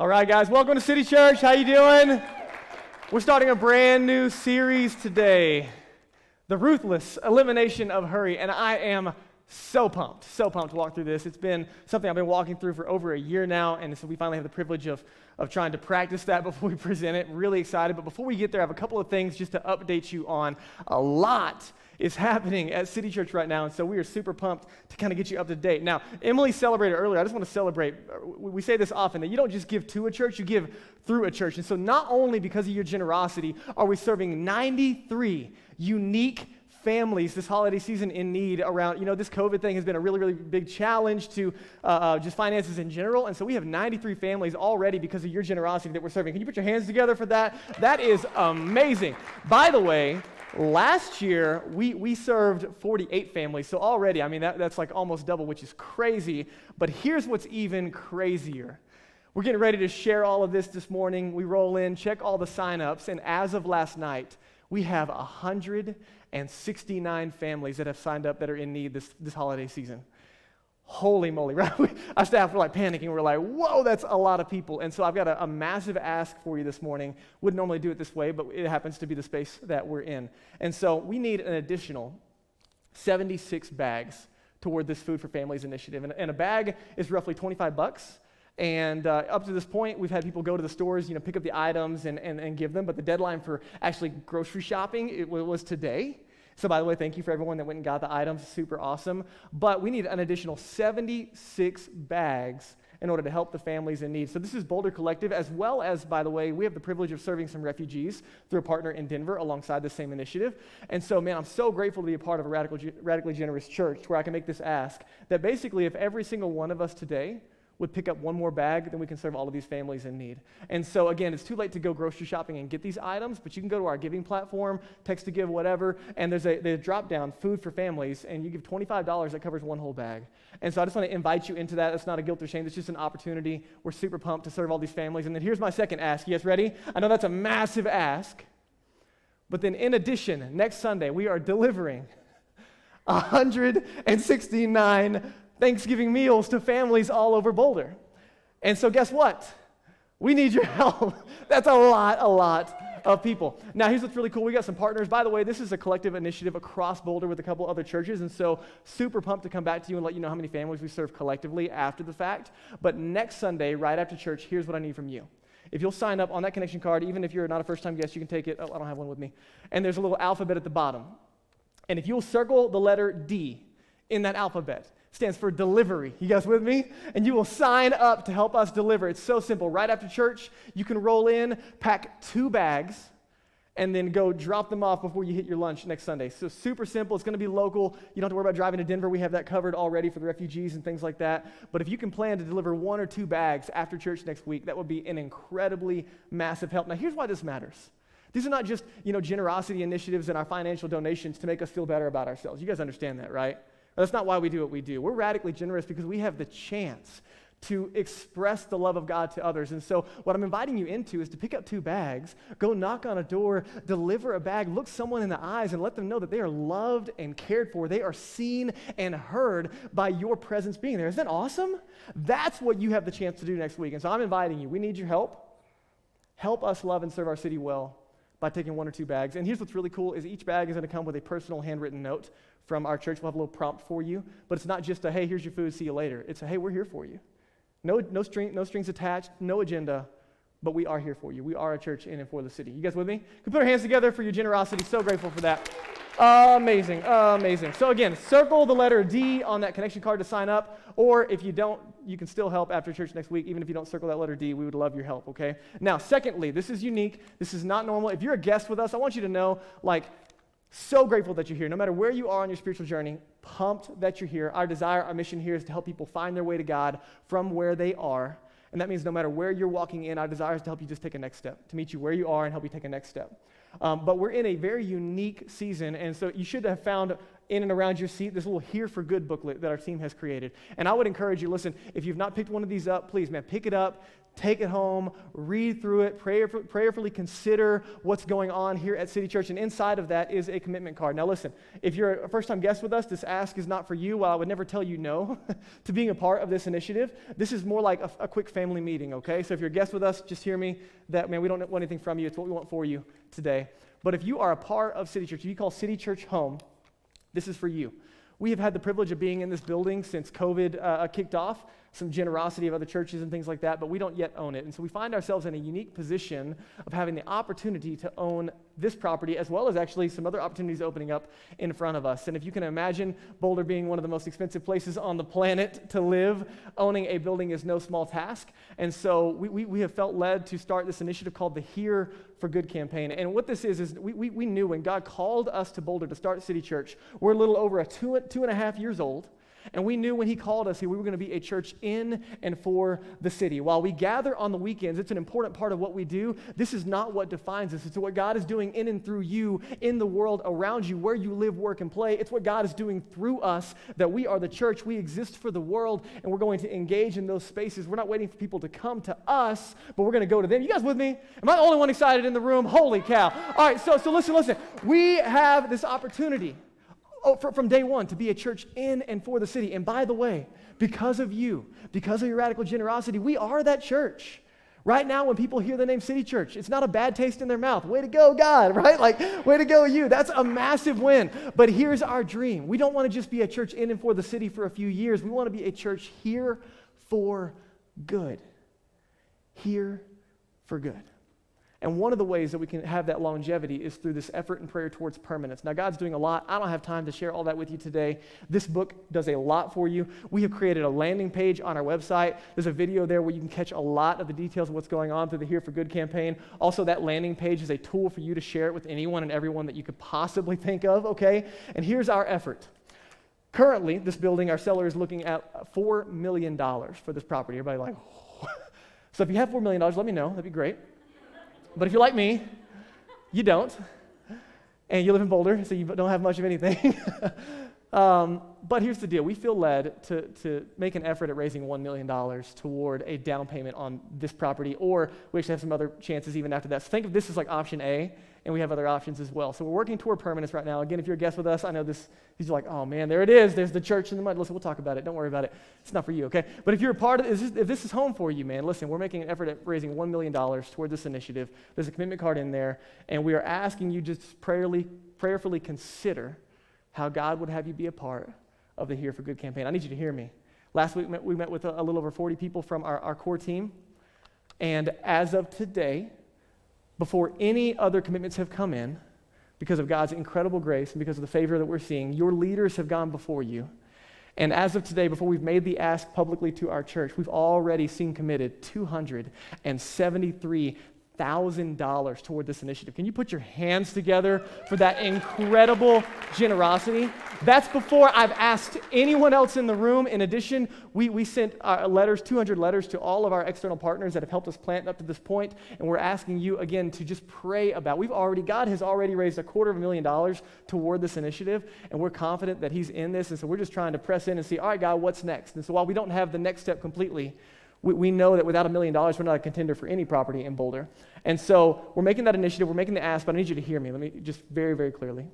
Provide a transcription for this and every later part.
All right, guys, welcome to City Church. How you doing? We're starting a brand new series today, the Ruthless, Elimination of Hurry, and I am so pumped to walk through this. It's been something I've been walking through for over a year now, and so we finally have the privilege of trying to practice that before we present it. Really excited, but before we get there, I have a couple of things just to update you on. A lot is happening at City Church right now, and so we are super pumped to kind of get you up to date. Now, Emily celebrated earlier. I just want to celebrate. We say this often, that you don't just give to a church, you give through a church. And so not only because of your generosity are we serving 93 unique families this holiday season in need around, this COVID thing has been a really, really big challenge to just finances in general. And so we have 93 families already because of your generosity that we're serving. Can you put your hands together for that? That is amazing. By the way, last year, we served 48 families, so already, that's like almost double, which is crazy. But here's what's even crazier. We're getting ready to share all of this morning. We roll in, check all the sign-ups, and as of last night, we have 169 families that have signed up that are in need this holiday season. Holy moly, right? Our staff were like panicking. We're like, whoa, that's a lot of people. And so I've got a massive ask for you this morning. Wouldn't normally do it this way, but it happens to be the space that we're in. And so we need an additional 76 bags toward this Food for Families initiative. And a bag is roughly $25. And up to this point, we've had people go to the stores, pick up the items and give them. But the deadline for actually grocery shopping was today. So by the way, thank you for everyone that went and got the items. Super awesome. But we need an additional 76 bags in order to help the families in need. So this is Boulder Collective, as well as, by the way, we have the privilege of serving some refugees through a partner in Denver alongside the same initiative. And so, man, I'm so grateful to be a part of a radically generous church where I can make this ask that basically if every single one of us today would pick up one more bag, then we can serve all of these families in need. And so, again, it's too late to go grocery shopping and get these items, but you can go to our giving platform, text to give, whatever, and there's a drop-down, Food for Families, and you give $25, that covers one whole bag. And so I just want to invite you into that. It's not a guilt or shame. It's just an opportunity. We're super pumped to serve all these families. And then here's my second ask. You guys ready? I know that's a massive ask, but then in addition, next Sunday, we are delivering 169 Thanksgiving meals to families all over Boulder. And so guess what? We need your help. That's a lot of people. Now, here's what's really cool. We got some partners. By the way, this is a collective initiative across Boulder with a couple other churches, and so super pumped to come back to you and let you know how many families we serve collectively after the fact. But next Sunday, right after church, here's what I need from you. If you'll sign up on that connection card, even if you're not a first-time guest, you can take it. Oh, I don't have one with me. And there's a little alphabet at the bottom. And if you'll circle the letter D in that alphabet, stands for delivery. You guys with me? And you will sign up to help us deliver. It's so simple. Right after church, you can roll in, pack 2 bags, and then go drop them off before you hit your lunch next Sunday. So super simple. It's going to be local. You don't have to worry about driving to Denver. We have that covered already for the refugees and things like that. But if you can plan to deliver 1 or 2 bags after church next week, that would be an incredibly massive help. Now, here's why this matters. These are not just, generosity initiatives and our financial donations to make us feel better about ourselves. You guys understand that, right? That's not why we do what we do. We're radically generous because we have the chance to express the love of God to others. And so what I'm inviting you into is to pick up 2 bags, go knock on a door, deliver a bag, look someone in the eyes and let them know that they are loved and cared for. They are seen and heard by your presence being there. Isn't that awesome? That's what you have the chance to do next week. And so I'm inviting you. We need your help. Help us love and serve our city well by taking 1 or 2 bags. And here's what's really cool is each bag is going to come with a personal handwritten note from our church. We'll have a little prompt for you, but it's not just a, hey, here's your food, see you later. It's a, hey, we're here for you. No strings attached, no agenda, but we are here for you. We are a church in and for the city. You guys with me? Can we put our hands together for your generosity? So grateful for that. Amazing. So again, circle the letter D on that connection card to sign up, or if you don't, you can still help after church next week. Even if you don't circle that letter D, we would love your help, okay? Now, secondly, this is unique. This is not normal. If you're a guest with us, I want you to know, so grateful that you're here. No matter where you are on your spiritual journey, pumped that you're here. Our desire, our mission here is to help people find their way to God from where they are. And that means no matter where you're walking in, our desire is to help you just take a next step, to meet you where you are and help you take a next step. But we're in a very unique season, and so you should have found in and around your seat this little Here for Good booklet that our team has created. And I would encourage you, listen, if you've not picked one of these up, please, man, pick it up. take it home, read through it, prayerfully consider what's going on here at City Church. And inside of that is a commitment card. Now listen, if you're a first-time guest with us, this ask is not for you. While I would never tell you no to being a part of this initiative, this is more like a quick family meeting, okay? So if you're a guest with us, just hear me that, man, we don't want anything from you. It's what we want for you today. But if you are a part of City Church, if you call City Church home, this is for you. We have had the privilege of being in this building since COVID kicked off, some generosity of other churches and things like that, but we don't yet own it. And so we find ourselves in a unique position of having the opportunity to own this property, as well as actually some other opportunities opening up in front of us. And if you can imagine Boulder being one of the most expensive places on the planet to live, owning a building is no small task. And so we have felt led to start this initiative called the Here for Good campaign. And what this is we knew when God called us to Boulder to start City Church, we're a little over 2.5 years old. And we knew when he called us here, we were going to be a church in and for the city. While we gather on the weekends, it's an important part of what we do. This is not what defines us. It's what God is doing in and through you, in the world around you, where you live, work, and play. It's what God is doing through us, that we are the church. We exist for the world, and we're going to engage in those spaces. We're not waiting for people to come to us, but we're going to go to them. You guys with me? Am I the only one excited in the room? Holy cow. All right, so listen. We have this opportunity from day one to be a church in and for the city. And by the way, because of you, because of your radical generosity, we are that church. Right now, when people hear the name City Church, it's not a bad taste in their mouth. Way to go, God, right? Like, way to go, you. That's a massive win. But here's our dream. We don't want to just be a church in and for the city for a few years. We want to be a church here for good. Here for good. And one of the ways that we can have that longevity is through this effort and prayer towards permanence. Now, God's doing a lot. I don't have time to share all that with you today. This book does a lot for you. We have created a landing page on our website. There's a video there where you can catch a lot of the details of what's going on through the Here for Good campaign. Also, that landing page is a tool for you to share it with anyone and everyone that you could possibly think of, okay? And here's our effort. Currently, this building, our seller is looking at $4 million for this property. Everybody like, so if you have $4 million, let me know. That'd be great. But if you're like me, you don't, and you live in Boulder, so you don't have much of anything. But here's the deal. We feel led to make an effort at raising $1 million toward a down payment on this property, or we actually have some other chances even after that. So think of this as like option A, and we have other options as well. So we're working toward permanence right now. Again, if you're a guest with us, I know these are like, oh man, there it is. There's the church in the mud. Listen, we'll talk about it. Don't worry about it. It's not for you, okay? But if you're a part of this, if this is home for you, man, listen, we're making an effort at raising $1 million toward this initiative. There's a commitment card in there, and we are asking you just prayerfully consider how God would have you be a part of the Here for Good campaign. I need you to hear me. Last week, we met with a little over 40 people from our core team, and as of today, before any other commitments have come in, because of God's incredible grace and because of the favor that we're seeing, your leaders have gone before you. And as of today, before we've made the ask publicly to our church, we've already seen committed $273,000 toward this initiative. Can you put your hands together for that incredible generosity? That's before I've asked anyone else in the room. In addition, we sent 200 letters to all of our external partners that have helped us plant up to this point, and we're asking you again to just pray about. God has already raised $250,000 toward this initiative, and we're confident that He's in this, and so we're just trying to press in and see, all right, God, what's next? And so while we don't have the next step completely, we know that without $1 million, we're not a contender for any property in Boulder. And so we're making that initiative, we're making the ask, but I need you to hear me. Let me just very, very clearly.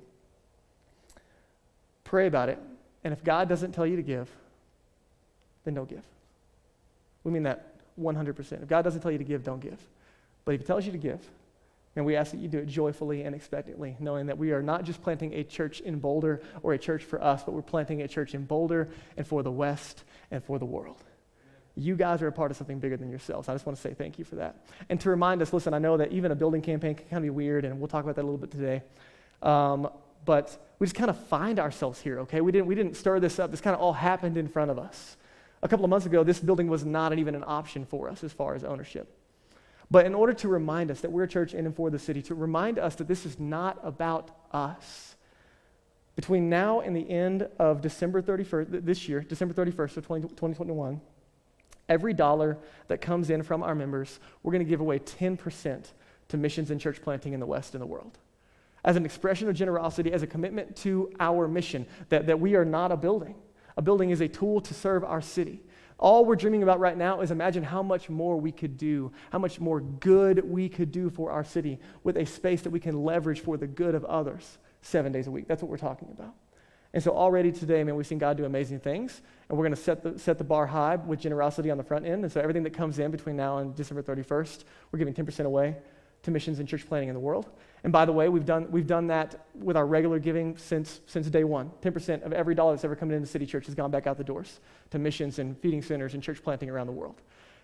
Pray about it, and if God doesn't tell you to give, then don't give. We mean that 100%. If God doesn't tell you to give, don't give. But if He tells you to give, and we ask that you do it joyfully and expectantly, knowing that we are not just planting a church in Boulder or a church for us, but we're planting a church in Boulder and for the West and for the world. You guys are a part of something bigger than yourselves. I just want to say thank you for that. And to remind us, listen, I know that even a building campaign can kind of be weird, and we'll talk about that a little bit today. But we just kind of find ourselves here, okay? We didn't stir this up. This kind of all happened in front of us. A couple of months ago, this building was not even an option for us as far as ownership. But in order to remind us that we're a church in and for the city, to remind us that this is not about us, between now and the end of December 31st, this year, December 31st of 2021, every dollar that comes in from our members, we're going to give away 10% to missions and church planting in the West and the world. As an expression of generosity, as a commitment to our mission, that we are not a building. A building is a tool to serve our city. All we're dreaming about right now is imagine how much more we could do, how much more good we could do for our city with a space that we can leverage for the good of others 7 days a week. That's what we're talking about. And so already today, man, we've seen God do amazing things, and we're going to set the bar high with generosity on the front end. And so everything that comes in between now and December 31st, we're giving 10% away to missions and church planting in the world. And by the way, we've done that with our regular giving since day one. 10% of every dollar that's ever come into City Church has gone back out the doors to missions and feeding centers and church planting around the world.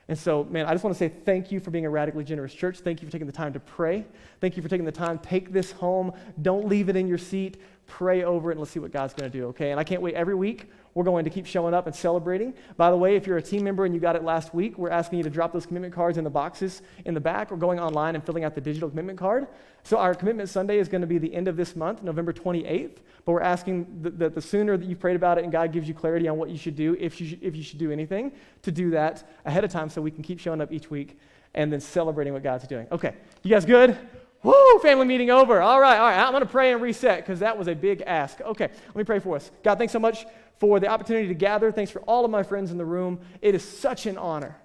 And so, man, I just want to say thank you for being a radically generous church. Thank you for taking the time to pray. Thank you for taking the time. Take this home. Don't leave it in your seat. Pray over it, and let's see what God's going to do, okay? And I can't wait. Every week, we're going to keep showing up and celebrating. By the way, if you're a team member and you got it last week, we're asking you to drop those commitment cards in the boxes in the back. We're going online and filling out the digital commitment card. So our Commitment Sunday is going to be the end of this month, November 28th. But we're asking that the sooner that you've prayed about it and God gives you clarity on what you should do, if you should do anything, to do that ahead of time so we can keep showing up each week and then celebrating what God's doing. Okay, you guys good? Woo, family meeting over. All right. I'm going to pray and reset because that was a big ask. Okay, let me pray for us. God, thanks so much for the opportunity to gather. Thanks for all of my friends in the room. It is such an honor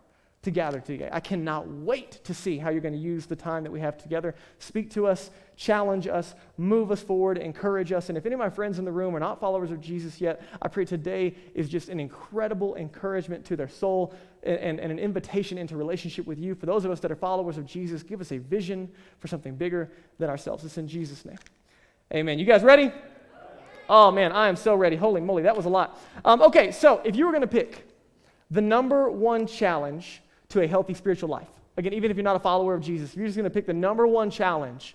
to gather today. I cannot wait to see how you're going to use the time that we have together. Speak to us, challenge us, move us forward, encourage us. And if any of my friends in the room are not followers of Jesus yet, I pray today is just an incredible encouragement to their soul and an invitation into relationship with you. For those of us that are followers of Jesus, give us a vision for something bigger than ourselves. It's in Jesus' name. Amen. You guys ready? Oh, man, I am so ready. Holy moly, that was a lot. Okay, so if you were going to pick the number one challenge to a healthy spiritual life, again, even if you're not a follower of Jesus, if you're just going to pick the number one challenge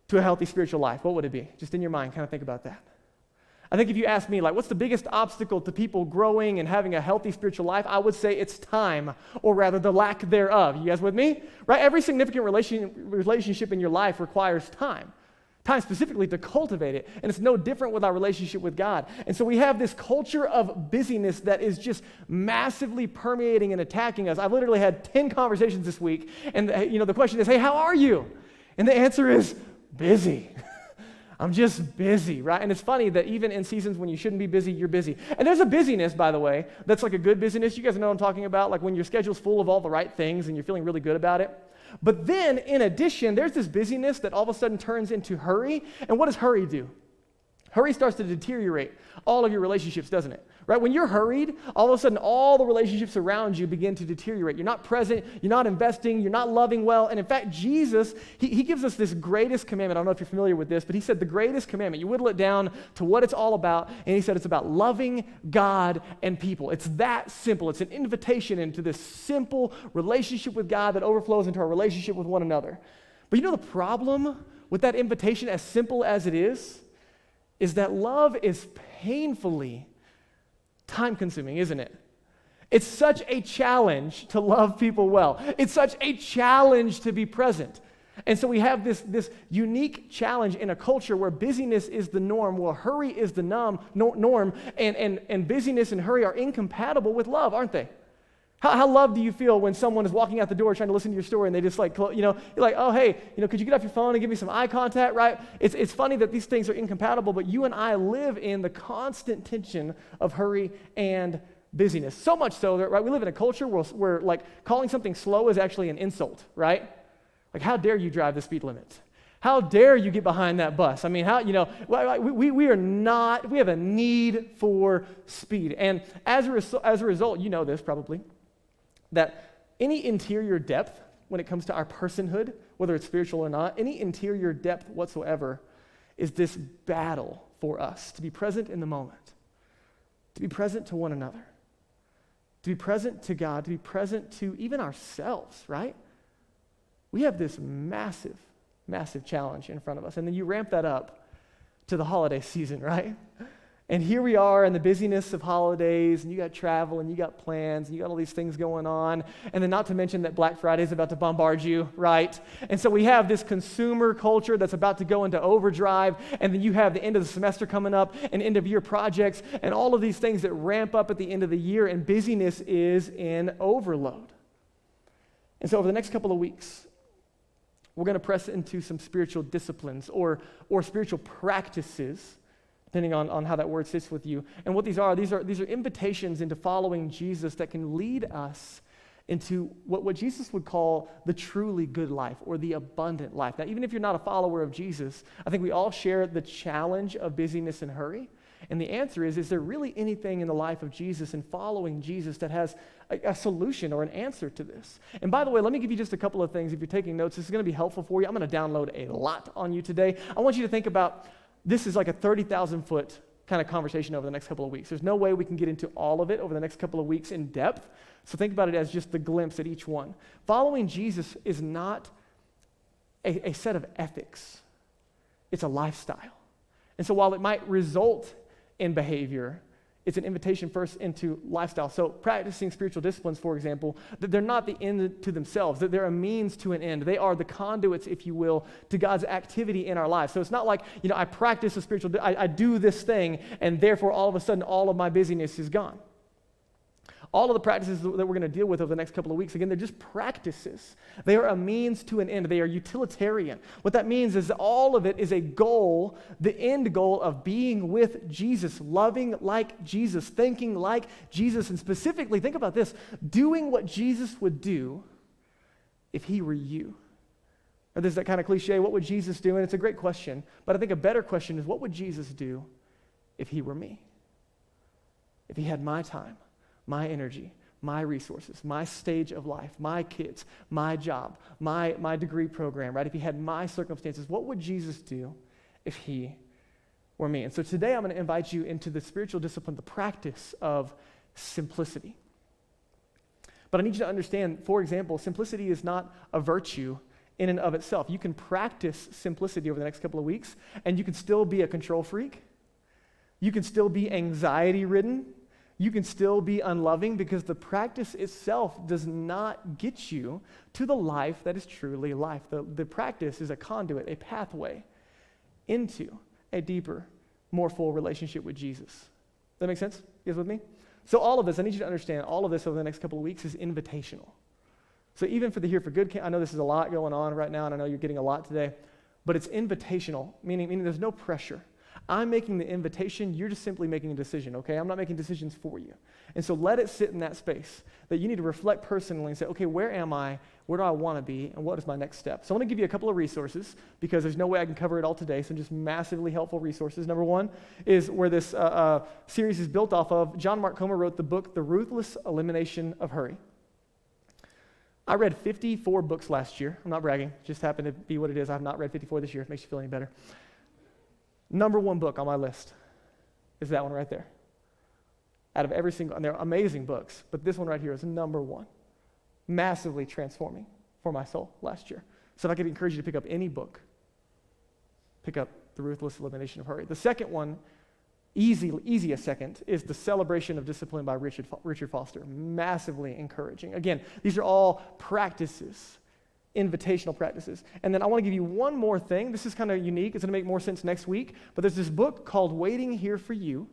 to a healthy spiritual life, what would it be? Just in your mind, kind of think about that. I think if you ask me, like, what's the biggest obstacle to people growing and having a healthy spiritual life, I would say it's time, or rather the lack thereof. You guys with me? Right? Every significant relationship in your life requires time. Time specifically to cultivate it. And it's no different with our relationship with God. And so we have this culture of busyness that is just massively permeating and attacking us. I've literally had 10 conversations this week, and the question is, hey, how are you? And the answer is, busy. I'm just busy, right? And it's funny that even in seasons when you shouldn't be busy, you're busy. And there's a busyness, by the way, that's like a good busyness. You guys know what I'm talking about? Like when your schedule's full of all the right things and you're feeling really good about it. But then, in addition, there's this busyness that all of a sudden turns into hurry. And what does hurry do? Hurry starts to deteriorate all of your relationships, doesn't it? Right? When you're hurried, all of a sudden all the relationships around you begin to deteriorate. You're not present, you're not investing, you're not loving well. And in fact, Jesus, he gives us this greatest commandment. I don't know if you're familiar with this, but he said the greatest commandment. You whittle it down to what it's all about, and he said it's about loving God and people. It's that simple. It's an invitation into this simple relationship with God that overflows into our relationship with one another. But you know the problem with that invitation, as simple as it is that love is painfully time-consuming, isn't it? It's such a challenge to love people well. It's such a challenge to be present. And so we have this unique challenge in a culture where busyness is the norm, where hurry is the norm, and busyness and hurry are incompatible with love, aren't they? How loved do you feel when someone is walking out the door trying to listen to your story and they just you're like, oh, hey, could you get off your phone and give me some eye contact, right? It's funny that these things are incompatible, but you and I live in the constant tension of hurry and busyness. So much so that, right, we live in a culture where like calling something slow is actually an insult, right? Like, how dare you drive the speed limit? How dare you get behind that bus? I mean, we have a need for speed. And as a result, you know this probably, that any interior depth when it comes to our personhood, whether it's spiritual or not, any interior depth whatsoever is this battle for us to be present in the moment, to be present to one another, to be present to God, to be present to even ourselves, right? We have this massive challenge in front of us. And then you ramp that up to the holiday season, right? And here we are in the busyness of holidays, and you got travel, and you got plans, and you got all these things going on. And then not to mention that Black Friday is about to bombard you, right? And so we have this consumer culture that's about to go into overdrive, and then you have the end of the semester coming up, and end of year projects, and all of these things that ramp up at the end of the year, and busyness is in overload. And so over the next couple of weeks, we're going to press into some spiritual disciplines or spiritual practices depending on how that word sits with you. And what these are invitations into following Jesus that can lead us into what Jesus would call the truly good life or the abundant life. Now, even if you're not a follower of Jesus, I think we all share the challenge of busyness and hurry. And the answer is there really anything in the life of Jesus and following Jesus that has a solution or an answer to this? And by the way, let me give you just a couple of things. If you're taking notes, this is going to be helpful for you. I'm going to download a lot on you today. I want you to think about this is like a 30,000 foot kind of conversation over the next couple of weeks. There's no way we can get into all of it over the next couple of weeks in depth. So think about it as just the glimpse at each one. Following Jesus is not a set of ethics. It's a lifestyle. And so while it might result in behavior, it's an invitation first into lifestyle. So practicing spiritual disciplines, for example, they're not the end to themselves. They're a means to an end. They are the conduits, if you will, to God's activity in our lives. So it's not like, I practice a spiritual, I do this thing, and therefore all of a sudden all of my busyness is gone. All of the practices that we're going to deal with over the next couple of weeks, again, they're just practices. They are a means to an end. They are utilitarian. What that means is that all of it is a goal, the end goal of being with Jesus, loving like Jesus, thinking like Jesus, and specifically, think about this, doing what Jesus would do if he were you. Now, there's that kind of cliche, what would Jesus do? And it's a great question, but I think a better question is, what would Jesus do if he were me? If he had my time, my energy, my resources, my stage of life, my kids, my job, my degree program, right? If he had my circumstances, what would Jesus do if he were me? And so today I'm going to invite you into the spiritual discipline, the practice of simplicity. But I need you to understand, for example, simplicity is not a virtue in and of itself. You can practice simplicity over the next couple of weeks, and you can still be a control freak. You can still be anxiety-ridden. You can still be unloving because the practice itself does not get you to the life that is truly life. The practice is a conduit, a pathway into a deeper, more full relationship with Jesus. Does that make sense? You guys with me? So all of this, I need you to understand, all of this over the next couple of weeks is invitational. So even for the Here for Good camp, I know this is a lot going on right now, and I know you're getting a lot today, but it's invitational, meaning there's no pressure. I'm making the invitation, you're just simply making a decision, okay? I'm not making decisions for you. And so let it sit in that space that you need to reflect personally and say, okay, where am I? Where do I want to be? And what is my next step? So I want to give you a couple of resources because there's no way I can cover it all today, so just massively helpful resources. Number one is where this series is built off of. John Mark Comer wrote the book, The Ruthless, Elimination of Hurry. I read 54 books last year. I'm not bragging. Just happened to be what it is. I've not read 54 this year. If it makes you feel any better. Number one book on my list is that one right there. Out of every single, and they're amazing books, but this one right here is number one. Massively transforming for my soul last year. So if I could encourage you to pick up any book, pick up The Ruthless Elimination of Hurry. The second one, easiest second, is The Celebration of Discipline by Richard Foster. Massively encouraging. Again, these are all practices. Invitational practices. And then I want to give you one more thing. This is kind of unique. It's going to make more sense next week. But there's this book called Waiting Here for You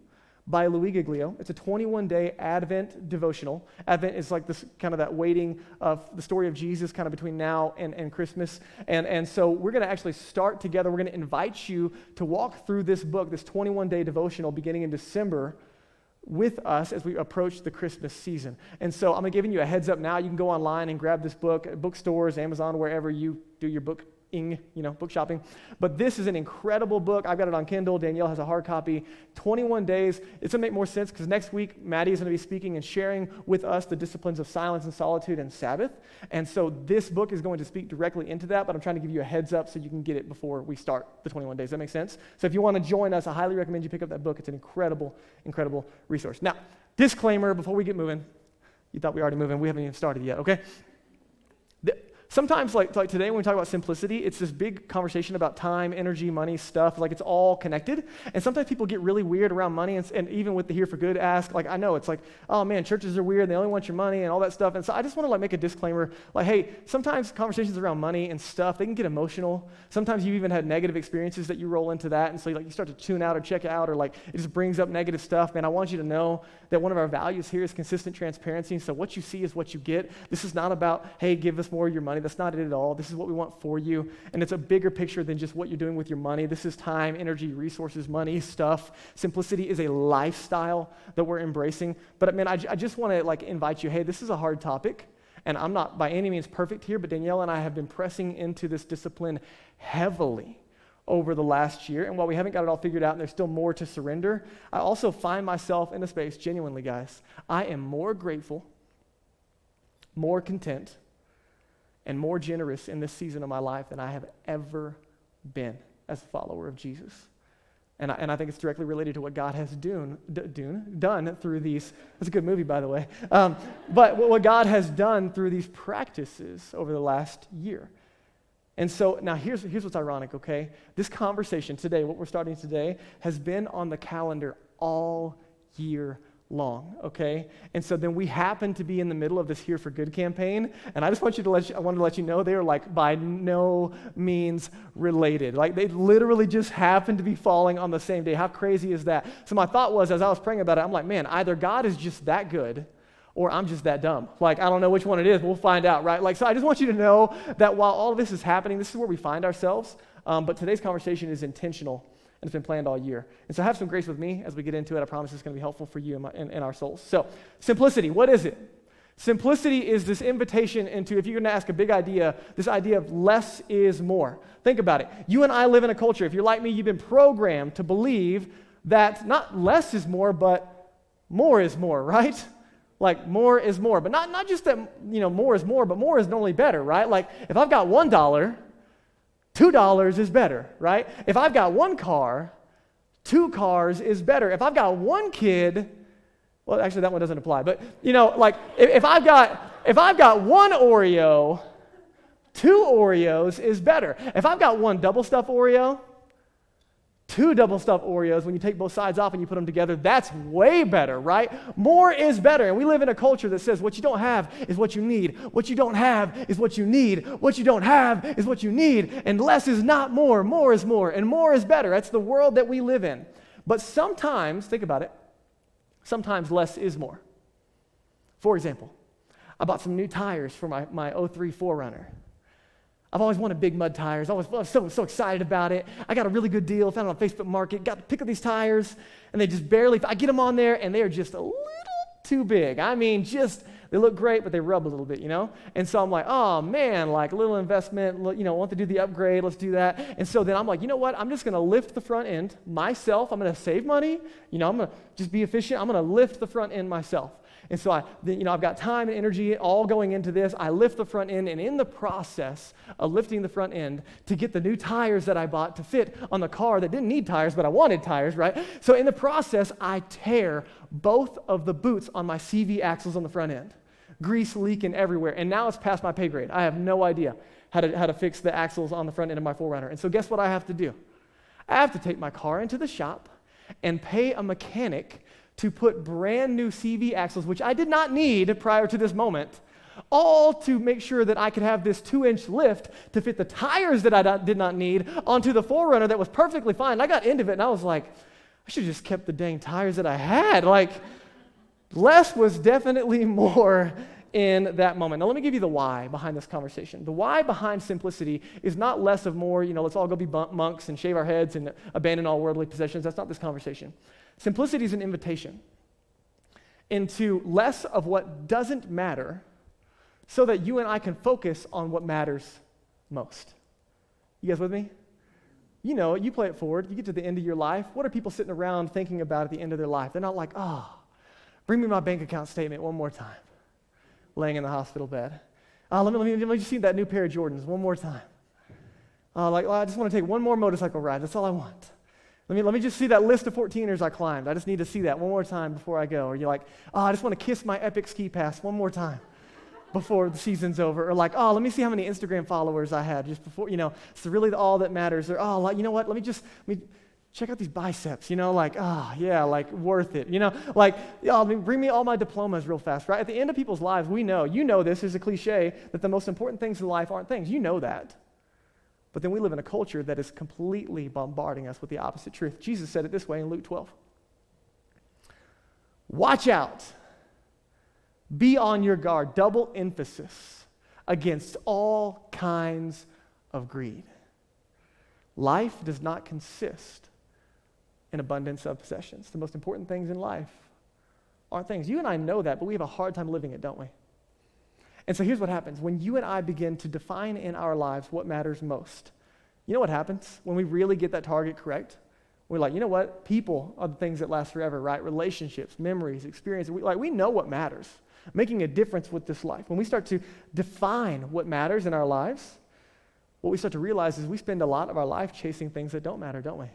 by Louis Giglio. It's a 21-day Advent Devotional. Advent is like this kind of that waiting of the story of Jesus kind of between now and Christmas. And so we're going to actually start together. We're going to invite you to walk through this book, this 21-day devotional beginning in December with us as we approach the Christmas season. And so I'm giving you a heads up now. You can go online and grab this book at bookstores, Amazon, wherever you do your book shopping. But this is an incredible book. I've got it on Kindle. Danielle has a hard copy. 21 days. It's going to make more sense because next week, Maddie is going to be speaking and sharing with us the disciplines of silence and solitude and Sabbath. And so this book is going to speak directly into that, but I'm trying to give you a heads up so you can get it before we start the 21 days. Does that make sense? So if you want to join us, I highly recommend you pick up that book. It's an incredible, incredible resource. Now, disclaimer before we get moving. You thought we were already moving. We haven't even started yet, okay? Sometimes, like today, when we talk about simplicity, it's this big conversation about time, energy, money, stuff. Like, it's all connected. And sometimes people get really weird around money, and even with the Here for Good ask, like, I know, it's like, oh, man, churches are weird. They only want your money and all that stuff. And so I just want to, make a disclaimer. Like, hey, sometimes conversations around money and stuff, they can get emotional. Sometimes you've even had negative experiences that you roll into that. And so, you start to tune out or check out, or, it just brings up negative stuff. Man, I want you to know that one of our values here is consistent transparency. So what you see is what you get. This is not about, hey, give us more of your money. money. That's not it at all. This is what we want for you. And it's a bigger picture than just what you're doing with your money. This is time, energy, resources, money, stuff. Simplicity is a lifestyle that we're embracing. But man, I just want to invite you, hey, this is a hard topic. And I'm not by any means perfect here, but Danielle and I have been pressing into this discipline heavily over the last year. And while we haven't got it all figured out and there's still more to surrender, I also find myself in a space, genuinely, guys, I am more grateful, more content, and more generous in this season of my life than I have ever been as a follower of Jesus. And I think it's directly related to what God has done through these. That's a good movie, by the way. But what God has done through these practices over the last year. And so now here's what's ironic, okay? This conversation today, what we're starting today, has been on the calendar all year long, okay? And so then we happen to be in the middle of this Here for Good campaign, and I just want to let you know they are by no means related. They literally just happen to be falling on the same day. How crazy is that? So my thought was, as I was praying about it, I'm like, man, either God is just that good, or I'm just that dumb. I don't know which one it is. We'll find out, right? So I just want you to know that while all of this is happening, this is where we find ourselves, but today's conversation is intentional. And it's been planned all year. And so have some grace with me as we get into it. I promise it's going to be helpful for you and our souls. So simplicity, what is it? Simplicity is this invitation into, if you're going to ask a big idea, this idea of less is more. Think about it. You and I live in a culture, if you're like me, you've been programmed to believe that not less is more, but more is more, right? More is more. But not just that, more is more, but more is normally better, right? If I've got $1, $2 is better, right? If I've got one car, 2 cars is better. If I've got one kid, well, actually that one doesn't apply, but if I've got one Oreo, 2 Oreos is better. If I've got one double stuffed Oreo, 2 double stuffed Oreos, when you take both sides off and you put them together, that's way better, right? More is better. And we live in a culture that says what you don't have is what you need. What you don't have is what you need. What you don't have is what you need. And less is not more. More is more. And more is better. That's the world that we live in. But sometimes, think about it, sometimes less is more. For example, I bought some new tires for my 03 4Runner. I've always wanted big mud tires. I was so excited about it. I got a really good deal, found it on Facebook Market, got to pick up these tires, and they just barely, I get them on there, and they are just a little too big. I mean, they look great, but they rub a little bit, And so I'm like, oh, man, a little investment, want to do the upgrade, let's do that. And so then I'm like, you know what? I'm just going to lift the front end myself. I'm going to save money. I'm going to just be efficient. I'm going to lift the front end myself. And so I've got time and energy all going into this. I lift the front end, and in the process of lifting the front end to get the new tires that I bought to fit on the car that didn't need tires, but I wanted tires, right? So in the process, I tear both of the boots on my CV axles on the front end. Grease leaking everywhere, and now it's past my pay grade. I have no idea how to fix the axles on the front end of my 4Runner. And so guess what I have to do? I have to take my car into the shop and pay a mechanic to put brand new CV axles, which I did not need prior to this moment, all to make sure that I could have this 2-inch lift to fit the tires that I did not need onto the 4Runner that was perfectly fine. I got into it, and I was like, I should have just kept the dang tires that I had. Less was definitely more in that moment. Now, let me give you the why behind this conversation. The why behind simplicity is not less of more, let's all go be monks and shave our heads and abandon all worldly possessions. That's not this conversation. Simplicity is an invitation into less of what doesn't matter so that you and I can focus on what matters most. You guys with me? You play it forward. You get to the end of your life. What are people sitting around thinking about at the end of their life? They're not like, bring me my bank account statement one more time, laying in the hospital bed. Let me just see that new pair of Jordans one more time. I just want to take one more motorcycle ride. That's all I want. Let me just see that list of 14ers I climbed. I just need to see that one more time before I go. Or you're like, I just want to kiss my epic ski pass one more time before the season's over. Or let me see how many Instagram followers I had just before, it's really all that matters. Or, you know what, let me check out these biceps, worth it. Bring me all my diplomas real fast, right? At the end of people's lives, we know, this is a cliche, that the most important things in life aren't things. You know that. But then we live in a culture that is completely bombarding us with the opposite truth. Jesus said it this way in Luke 12. Watch out. Be on your guard. Double emphasis. against all kinds of greed. Life does not consist in abundance of possessions. The most important things in life aren't things. You and I know that, but we have a hard time living it, don't we? And so here's what happens. When you and I begin to define in our lives what matters most, you know what happens? When we really get that target correct, we're like, you know what? People are the things that last forever, right? Relationships, memories, experiences. We know what matters, making a difference with this life. When we start to define what matters in our lives, what we start to realize is we spend a lot of our life chasing things that don't matter, don't we?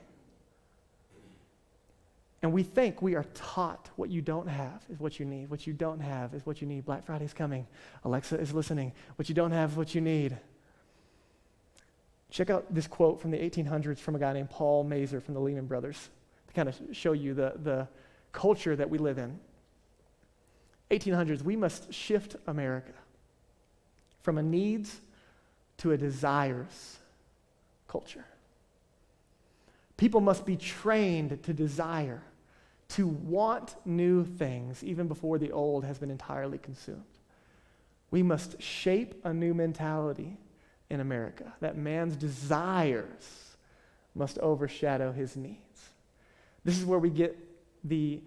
And we think we are taught what you don't have is what you need. What you don't have is what you need. Black Friday's coming. Alexa is listening. What you don't have is what you need. Check out this quote from the 1800s from a guy named Paul Mazur from the Lehman Brothers to kind of show you the culture that we live in. 1800s, we must shift America from a needs to a desires culture. People must be trained to desire, to want new things even before the old has been entirely consumed. We must shape a new mentality in America, that man's desires must overshadow his needs. This is where we get the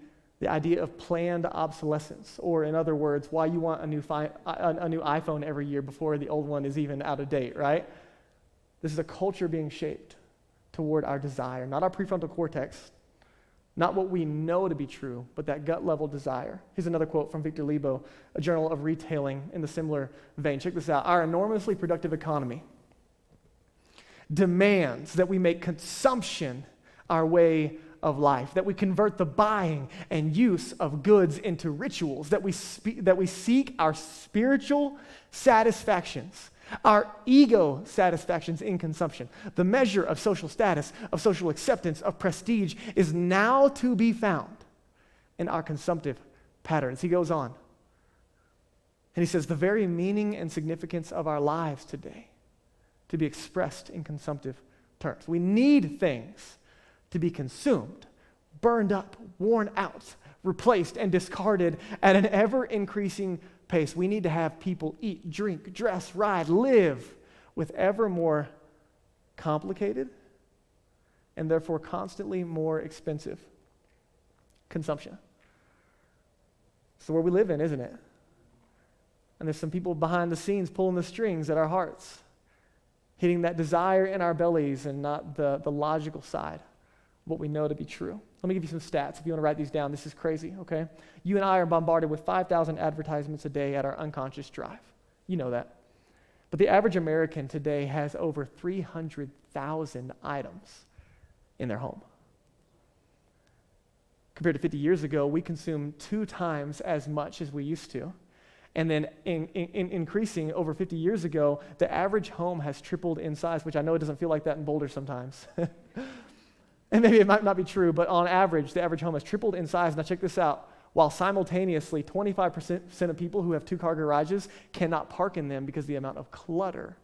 idea of planned obsolescence, or in other words, why you want a new iPhone every year before the old one is even out of date, right? This is a culture being shaped toward our desire, not our prefrontal cortex, not what we know to be true, but that gut-level desire. Here's another quote from Victor Lebo, a journal of retailing in the similar vein. Check this out. Our enormously productive economy demands that we make consumption our way of life, that we convert the buying and use of goods into rituals, that we seek our spiritual satisfactions, our ego satisfactions in consumption. The measure of social status, of social acceptance, of prestige is now to be found in our consumptive patterns. He goes on, and he says, the very meaning and significance of our lives today to be expressed in consumptive terms. We need things to be consumed, burned up, worn out, replaced, and discarded at an ever-increasing pace. We need to have people eat, drink, dress, ride, live with ever more complicated and therefore constantly more expensive consumption. It's the world we live in, isn't it? And there's some people behind the scenes pulling the strings at our hearts, hitting that desire in our bellies and not the logical side of what we know to be true. Let me give you some stats. If you want to write these down, this is crazy, okay? You and I are bombarded with 5,000 advertisements a day at our unconscious drive. You know that. But the average American today has over 300,000 items in their home. Compared to 50 years ago, we consume 2 times as much as we used to. And then in increasing over 50 years ago, the average home has tripled in size, which I know it doesn't feel like that in Boulder sometimes. And maybe it might not be true, but on average, the average home has tripled in size. Now check this out. While simultaneously, 25% of people who have 2-car garages cannot park in them because of the amount of clutter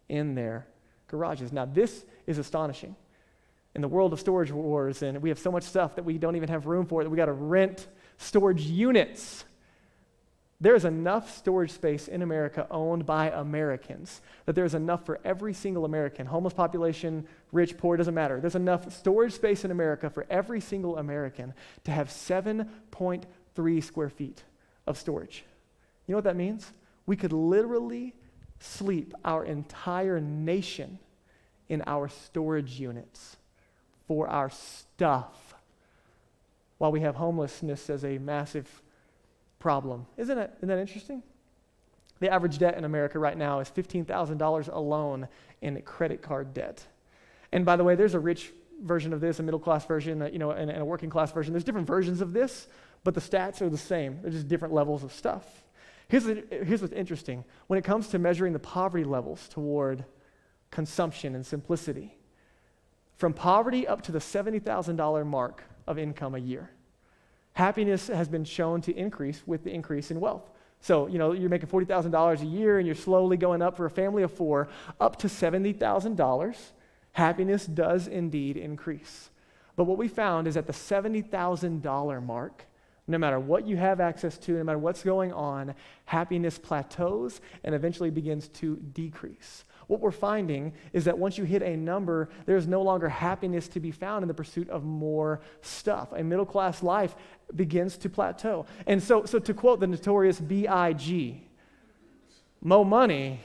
in their garages. Now this is astonishing. In the world of storage wars, and we have so much stuff that we don't even have room for, that we got to rent storage units. There is enough storage space in America owned by Americans that there's enough for every single American, homeless population, rich, poor, doesn't matter. There's enough storage space in America for every single American to have 7.3 square feet of storage. You know what that means? We could literally sleep our entire nation in our storage units for our stuff while we have homelessness as a massive problem. Isn't that interesting? The average debt in America right now is $15,000 alone in credit card debt. And by the way, there's a rich version of this, a middle class version, and a working class version. There's different versions of this, but the stats are the same. They're just different levels of stuff. Here's what's interesting. When it comes to measuring the poverty levels toward consumption and simplicity, from poverty up to the $70,000 mark of income a year, happiness has been shown to increase with the increase in wealth. So, you're making $40,000 a year and you're slowly going up for a family of 4, up to $70,000. Happiness does indeed increase. But what we found is at the $70,000 mark, No matter what you have access to, no matter what's going on, happiness plateaus and eventually begins to decrease. What we're finding is that once you hit a number, there's no longer happiness to be found in the pursuit of more stuff. A middle-class life begins to plateau. And so to quote the notorious B.I.G., mo money,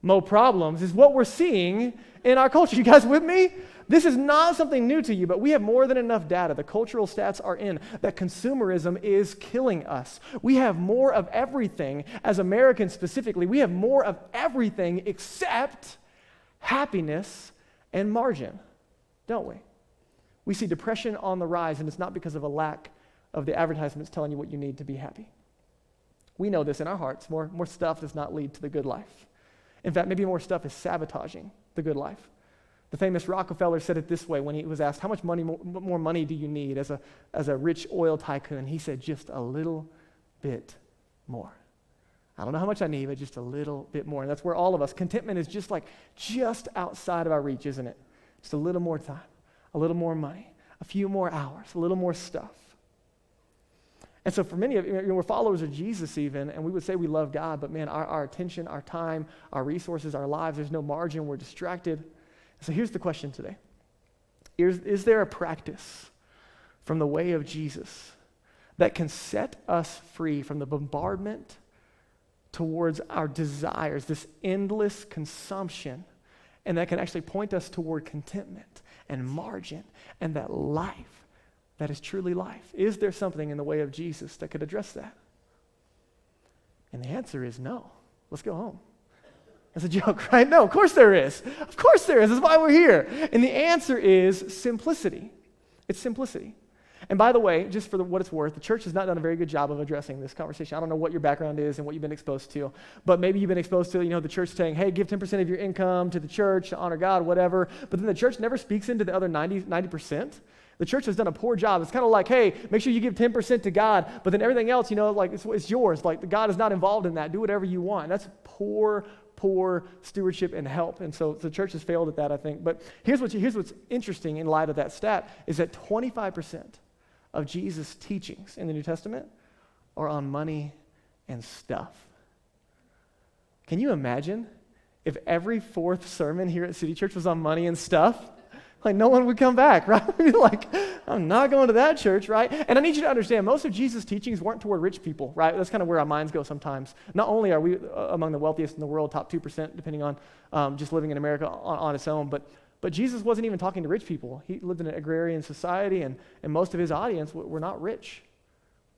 mo problems is what we're seeing in our culture. You guys with me? This is not something new to you, but we have more than enough data. The cultural stats are in that consumerism is killing us. We have more of everything, as Americans specifically. We have more of everything except happiness and margin, don't we? We see depression on the rise, and it's not because of a lack of the advertisements telling you what you need to be happy. We know this in our hearts. More stuff does not lead to the good life. In fact, maybe more stuff is sabotaging the good life. The famous Rockefeller said it this way when he was asked, how much more money do you need as a rich oil tycoon? He said, just a little bit more. I don't know how much I need, but just a little bit more. And that's where all of us, contentment is just outside of our reach, isn't it? Just a little more time, a little more money, a few more hours, a little more stuff. And so for many of you, we're followers of Jesus even, and we would say we love God, but man, our attention, our time, our resources, our lives, there's no margin, we're distracted. So here's the question today. Is there a practice from the way of Jesus that can set us free from the bombardment towards our desires, this endless consumption, and that can actually point us toward contentment and margin and that life that is truly life? Is there something in the way of Jesus that could address that? And the answer is no. Let's go home. That's a joke, right? No, of course there is. Of course there is. That's why we're here. And the answer is simplicity. It's simplicity. And by the way, just for what it's worth, the church has not done a very good job of addressing this conversation. I don't know what your background is and what you've been exposed to, but maybe you've been exposed to, the church saying, hey, give 10% of your income to the church to honor God, whatever. But then the church never speaks into the other 90%. The church has done a poor job. It's kind of like, hey, make sure you give 10% to God, but then everything else, it's yours. Like God is not involved in that. Do whatever you want. That's poor stewardship and help. And so the church has failed at that, I think. But here's what's interesting in light of that stat is that 25% of Jesus' teachings in the New Testament are on money and stuff. Can you imagine if every fourth sermon here at City Church was on money and stuff? Like no one would come back, right? Like, I'm not going to that church, right? And I need you to understand, most of Jesus' teachings weren't toward rich people, right? That's kind of where our minds go sometimes. Not only are we among the wealthiest in the world, top 2%, depending on just living in America on its own, but Jesus wasn't even talking to rich people. He lived in an agrarian society, and most of his audience were not rich.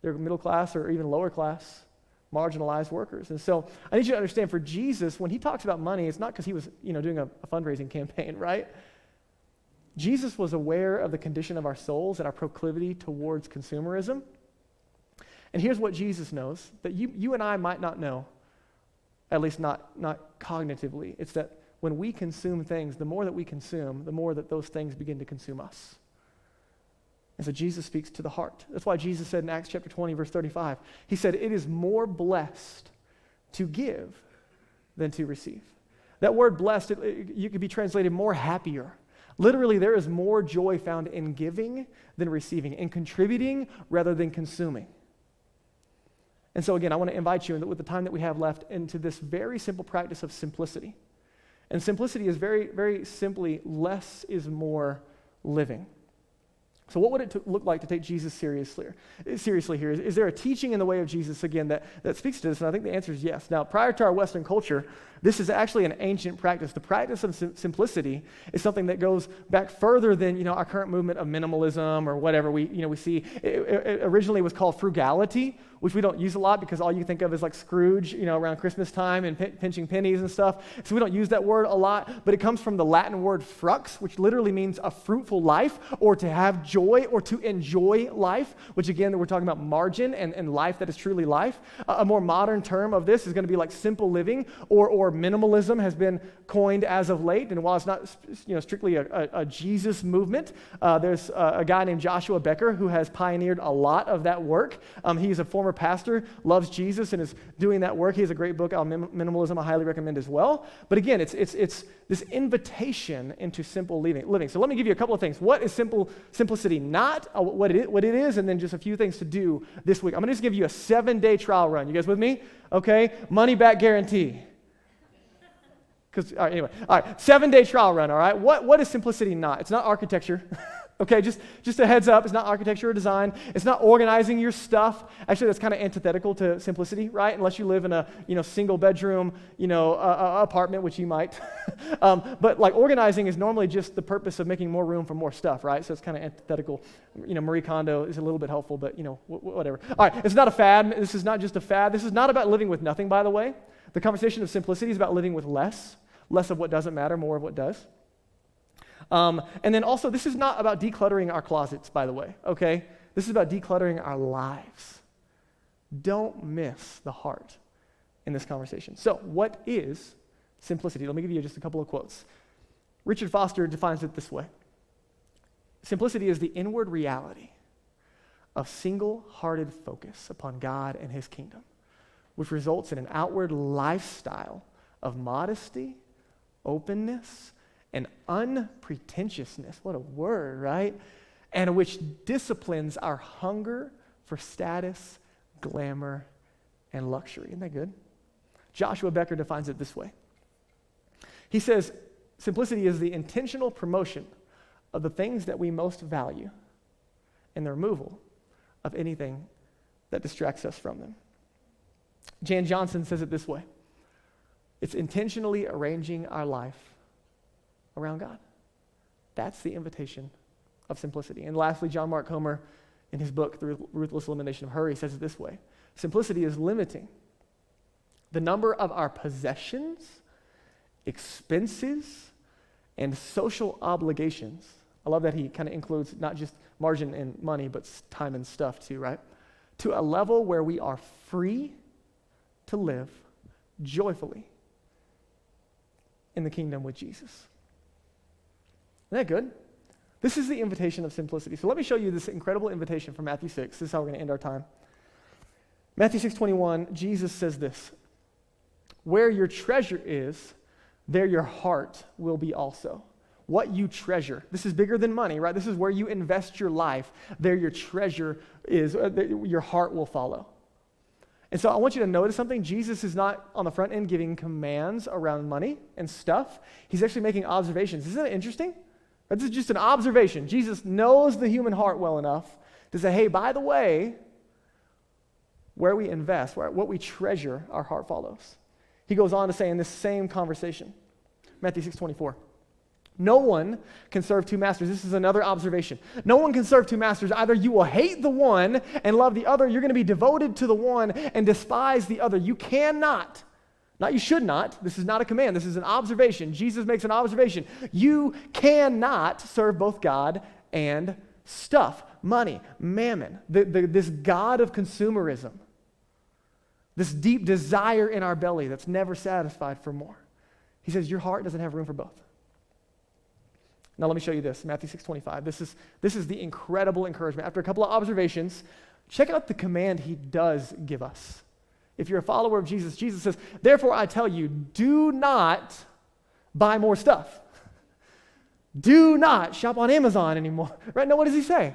They're middle class or even lower class, marginalized workers. And so I need you to understand, for Jesus, when he talks about money, it's not because he was doing a fundraising campaign, right? Jesus was aware of the condition of our souls and our proclivity towards consumerism. And here's what Jesus knows that you and I might not know, at least not cognitively. It's that when we consume things, the more that we consume, the more that those things begin to consume us. And so Jesus speaks to the heart. That's why Jesus said in Acts chapter 20, verse 35, he said, it is more blessed to give than to receive. That word blessed, you could be translated more happier. Literally, there is more joy found in giving than receiving, in contributing rather than consuming. And so again, I want to invite you, with the time that we have left, into this very simple practice of simplicity. And simplicity is very, very simply less is more living. So what would it look like to take Jesus seriously here? Is there a teaching in the way of Jesus, again, that speaks to this? And I think the answer is yes. Now, prior to our Western culture, this is actually an ancient practice. The practice of simplicity is something that goes back further than our current movement of minimalism or whatever we see. It originally was called frugality, which we don't use a lot because all you think of is like Scrooge, around Christmas time and pinching pennies and stuff. So we don't use that word a lot, but it comes from the Latin word frux, which literally means a fruitful life, or to have joy, or to enjoy life, which again, we're talking about margin and life that is truly life. A more modern term of this is going to be like simple living, or minimalism has been coined as of late. And while it's not strictly a Jesus movement, there's a guy named Joshua Becker who has pioneered a lot of that work. He's a former pastor, loves Jesus, and is doing that work. He has a great book on minimalism I highly recommend as well. But again, it's this invitation into simple living. So let me give you a couple of things. What is simplicity simplicity not what it is, and then just a few things to do this week. I'm going to just give you a 7-day trial run. You guys with me? Okay? Money back guarantee. All right, 7-day trial run, all right? What is simplicity not? It's not architecture, okay? Just a heads up, it's not architecture or design. It's not organizing your stuff. Actually, that's kind of antithetical to simplicity, right? Unless you live in a, single bedroom, apartment, which you might. But like organizing is normally just the purpose of making more room for more stuff, right? So it's kind of antithetical. Marie Kondo is a little bit helpful, but, whatever. All right, it's not a fad. This is not just a fad. This is not about living with nothing, by the way. The conversation of simplicity is about living with less of what doesn't matter, more of what does. And then also, this is not about decluttering our closets, by the way, okay? This is about decluttering our lives. Don't miss the heart in this conversation. So, what is simplicity? Let me give you just a couple of quotes. Richard Foster defines it this way. Simplicity is the inward reality of single-hearted focus upon God and his kingdom, which results in an outward lifestyle of modesty, openness, and unpretentiousness. What a word, right? And which disciplines our hunger for status, glamour, and luxury. Isn't that good? Joshua Becker defines it this way. He says, simplicity is the intentional promotion of the things that we most value and the removal of anything that distracts us from them. Jan Johnson says it this way. It's intentionally arranging our life around God. That's the invitation of simplicity. And lastly, John Mark Comer, in his book, The Ruthless Elimination of Hurry, says it this way. Simplicity is limiting the number of our possessions, expenses, and social obligations. I love that he kind of includes not just margin and money, but time and stuff too, right? To a level where we are free to live joyfully in the kingdom with Jesus. Isn't that good? This is the invitation of simplicity. So let me show you this incredible invitation from Matthew 6. This is how we're going to end our time. Matthew 6:21, Jesus says this, where your treasure is, there your heart will be also. What you treasure. This is bigger than money, right? This is where you invest your life. There your treasure is, your heart will follow. And so I want you to notice something. Jesus is not on the front end giving commands around money and stuff. He's actually making observations. Isn't that interesting? This is just an observation. Jesus knows the human heart well enough to say, hey, by the way, where we invest, what we treasure, our heart follows. He goes on to say in this same conversation, Matthew 6:24, no one can serve two masters. This is another observation. No one can serve two masters. Either you will hate the one and love the other. You're going to be devoted to the one and despise the other. You cannot, not you should not. This is not a command. This is an observation. Jesus makes an observation. You cannot serve both God and stuff, money, mammon, this God of consumerism, this deep desire in our belly that's never satisfied for more. He says your heart doesn't have room for both. Now let me show you this, Matthew 6:25. This is the incredible encouragement. After a couple of observations, check out the command he does give us. If you're a follower of Jesus, Jesus says, therefore I tell you, do not buy more stuff. Do not shop on Amazon anymore. Right? No, what does he say?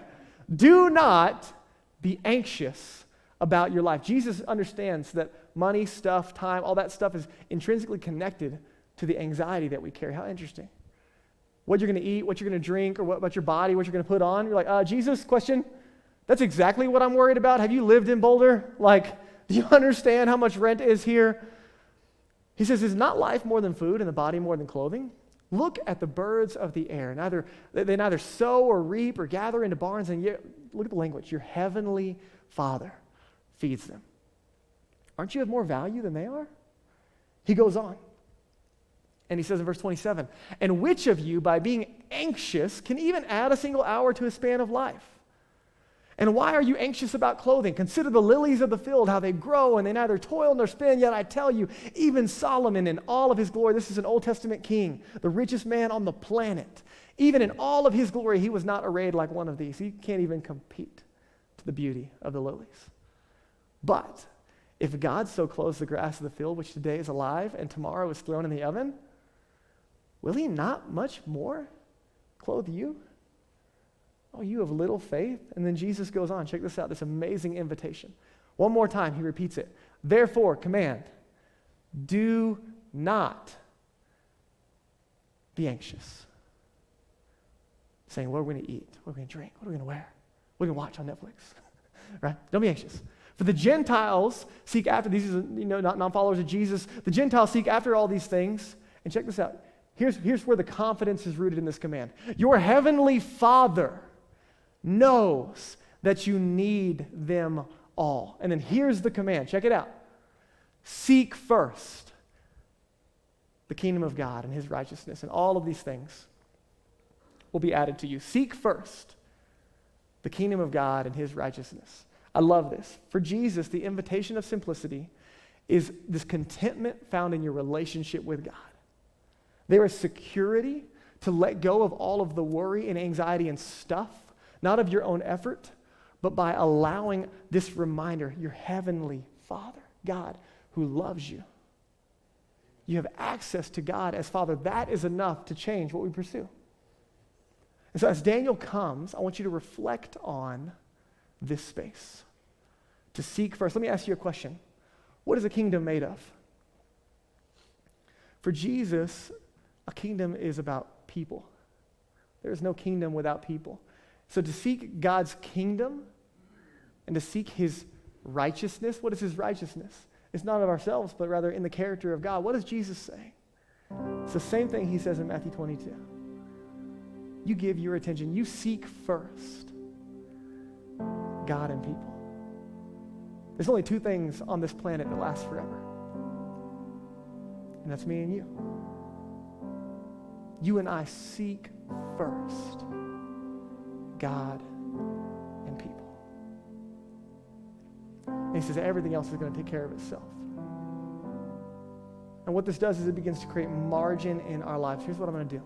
Do not be anxious about your life. Jesus understands that money, stuff, time, all that stuff is intrinsically connected to the anxiety that we carry. How interesting. What you're going to eat, what you're going to drink, or what about your body, what you're going to put on. You're like, Jesus, question, that's exactly what I'm worried about. Have you lived in Boulder? Like, do you understand how much rent is here? He says, is not life more than food and the body more than clothing? Look at the birds of the air. They neither sow or reap or gather into barns, and yet, look at the language. Your heavenly Father feeds them. Aren't you of more value than they are? He goes on. And he says in verse 27, and which of you, by being anxious, can even add a single hour to his span of life? And why are you anxious about clothing? Consider the lilies of the field, how they grow, and they neither toil nor spin. Yet I tell you, even Solomon in all of his glory, this is an Old Testament king, the richest man on the planet, even in all of his glory, he was not arrayed like one of these. He can't even compete to the beauty of the lilies. But if God so clothes the grass of the field, which today is alive and tomorrow is thrown in the oven, will he not much more clothe you, Oh, you have little faith? And then Jesus goes on. Check this out, this amazing invitation. One more time, he repeats it. Therefore, command, do not be anxious. Saying, what are we going to eat? What are we going to drink? What are we going to wear? What are we going to watch on Netflix? Right? Don't be anxious. For the Gentiles seek after these, not non-followers of Jesus. The Gentiles seek after all these things. And check this out. Here's where the confidence is rooted in this command. Your heavenly Father knows that you need them all. And then here's the command. Check it out. Seek first the kingdom of God and his righteousness, and all of these things will be added to you. Seek first the kingdom of God and his righteousness. I love this. For Jesus, the invitation of simplicity is this contentment found in your relationship with God. There is security to let go of all of the worry and anxiety and stuff, not of your own effort, but by allowing this reminder, your heavenly Father, God, who loves you. You have access to God as Father. That is enough to change what we pursue. And so as Daniel comes, I want you to reflect on this space. To seek first. Let me ask you a question. What is a kingdom made of? For Jesus, a kingdom is about people. There is no kingdom without people. So to seek God's kingdom and to seek his righteousness, what is his righteousness? It's not of ourselves, but rather in the character of God. What does Jesus say? It's the same thing he says in Matthew 22. You give your attention. You seek first God and people. There's only two things on this planet that last forever. And that's me and you. You and I seek first God and people. And he says everything else is going to take care of itself. And what this does is it begins to create margin in our lives. Here's what I'm going to do.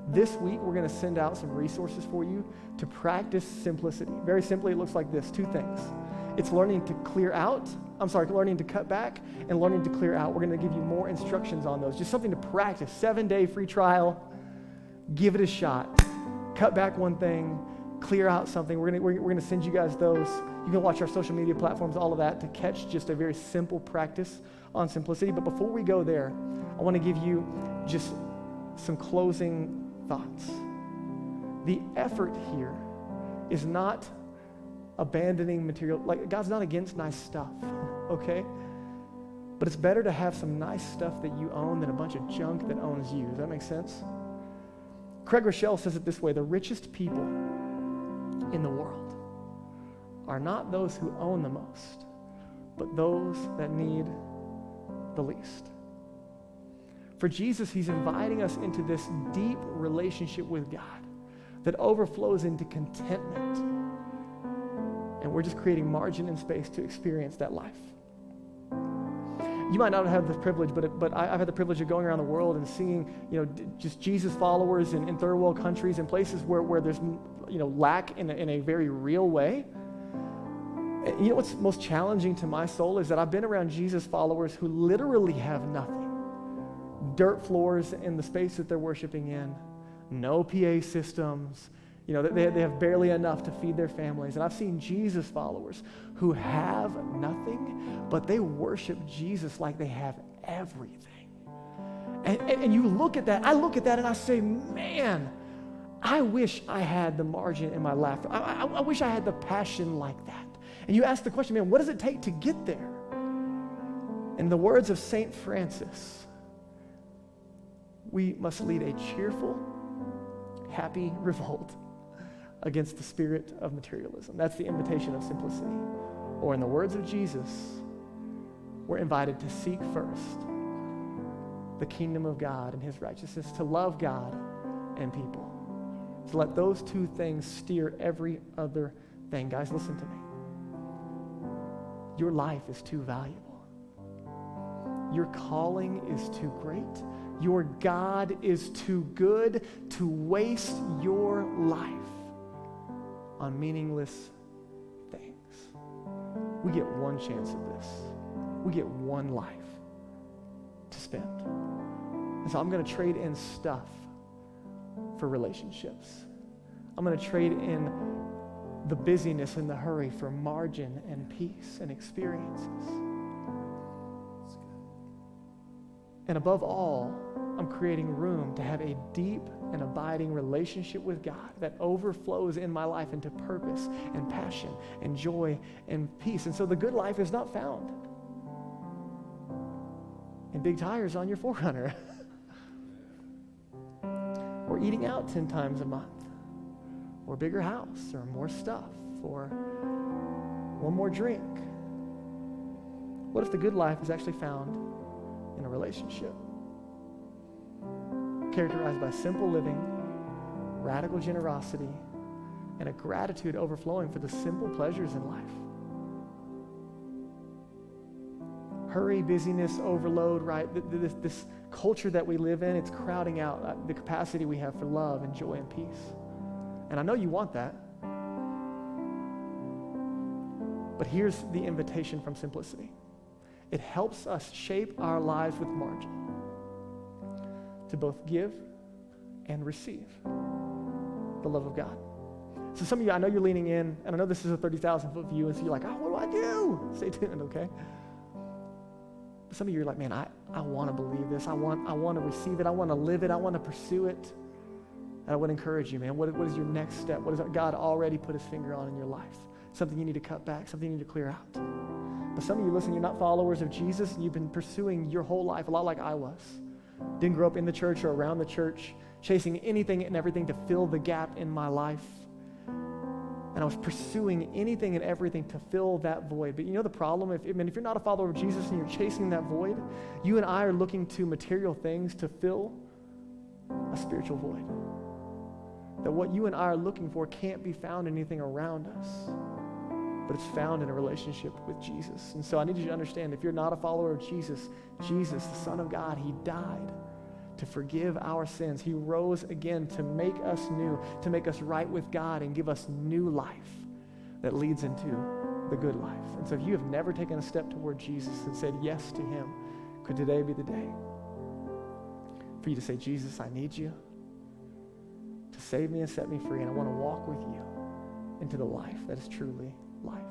This week, we're going to send out some resources for you to practice simplicity. Very simply, it looks like this, two things. It's learning to learning to cut back and learning to clear out. We're going to give you more instructions on those. Just something to practice. 7-day free trial. Give it a shot. Cut back one thing, clear out something. We're going to send you guys those. You can watch our social media platforms, all of that, to catch just a very simple practice on simplicity. But before we go there, I want to give you just some closing thoughts. The effort here is not abandoning material. Like, God's not against nice stuff, okay? But it's better to have some nice stuff that you own than a bunch of junk that owns you. Does that make sense? Craig Rochelle says it this way: the richest people in the world are not those who own the most, but those that need the least. For Jesus, he's inviting us into this deep relationship with God that overflows into contentment. And we're just creating margin and space to experience that life. You might not have the privilege, but I've had the privilege of going around the world and seeing, just Jesus followers in third world countries and places where there's, lack in a very real way. And you know what's most challenging to my soul is that I've been around Jesus followers who literally have nothing. Dirt floors in the space that they're worshiping in, no PA systems. They have barely enough to feed their families. And I've seen Jesus followers who have nothing, but they worship Jesus like they have everything. And you look at that, I look at that and I say, man, I wish I had the margin in my laughter. I wish I had the passion like that. And you ask the question, man, what does it take to get there? In the words of St. Francis, we must lead a cheerful, happy revolt against the spirit of materialism. That's the invitation of simplicity. Or in the words of Jesus, we're invited to seek first the kingdom of God and his righteousness, to love God and people, to let those two things steer every other thing. Guys, listen to me. Your life is too valuable. Your calling is too great. Your God is too good to waste your life on meaningless things. We get one chance at this. We get one life to spend. And so I'm going to trade in stuff for relationships. I'm going to trade in the busyness and the hurry for margin and peace and experiences. And above all, I'm creating room to have a deep and abiding relationship with God that overflows in my life into purpose and passion and joy and peace. And so the good life is not found in big tires on your 4Runner or eating out 10 times a month or a bigger house or more stuff or one more drink. What if the good life is actually found in a relationship characterized by simple living, radical generosity, and a gratitude overflowing for the simple pleasures in life? Hurry, busyness, overload, right? This culture that we live in, it's crowding out the capacity we have for love and joy and peace. And I know you want that. But here's the invitation from simplicity. It helps us shape our lives with margin to both give and receive the love of God. So some of you, I know you're leaning in, and I know this is a 30,000-foot view, and so you're like, oh, what do I do? Stay tuned, okay? But some of you are like, man, I want to believe this. I want to receive it. I want to live it. I want to pursue it. And I would encourage you, man, what is your next step? What has God already put his finger on in your life? Something you need to cut back, something you need to clear out. But some of you, listen, you're not followers of Jesus, and you've been pursuing your whole life, a lot like I was. Didn't grow up in the church or around the church, chasing anything and everything to fill the gap in my life. And I was pursuing anything and everything to fill that void. But you know the problem? If you're not a follower of Jesus and you're chasing that void, you and I are looking to material things to fill a spiritual void. That what you and I are looking for can't be found in anything around us, but it's found in a relationship with Jesus. And so I need you to understand, if you're not a follower of Jesus, Jesus, the Son of God, he died to forgive our sins. He rose again to make us new, to make us right with God and give us new life that leads into the good life. And so if you have never taken a step toward Jesus and said yes to him, could today be the day for you to say, Jesus, I need you to save me and set me free, and I want to walk with you into the life that is truly life.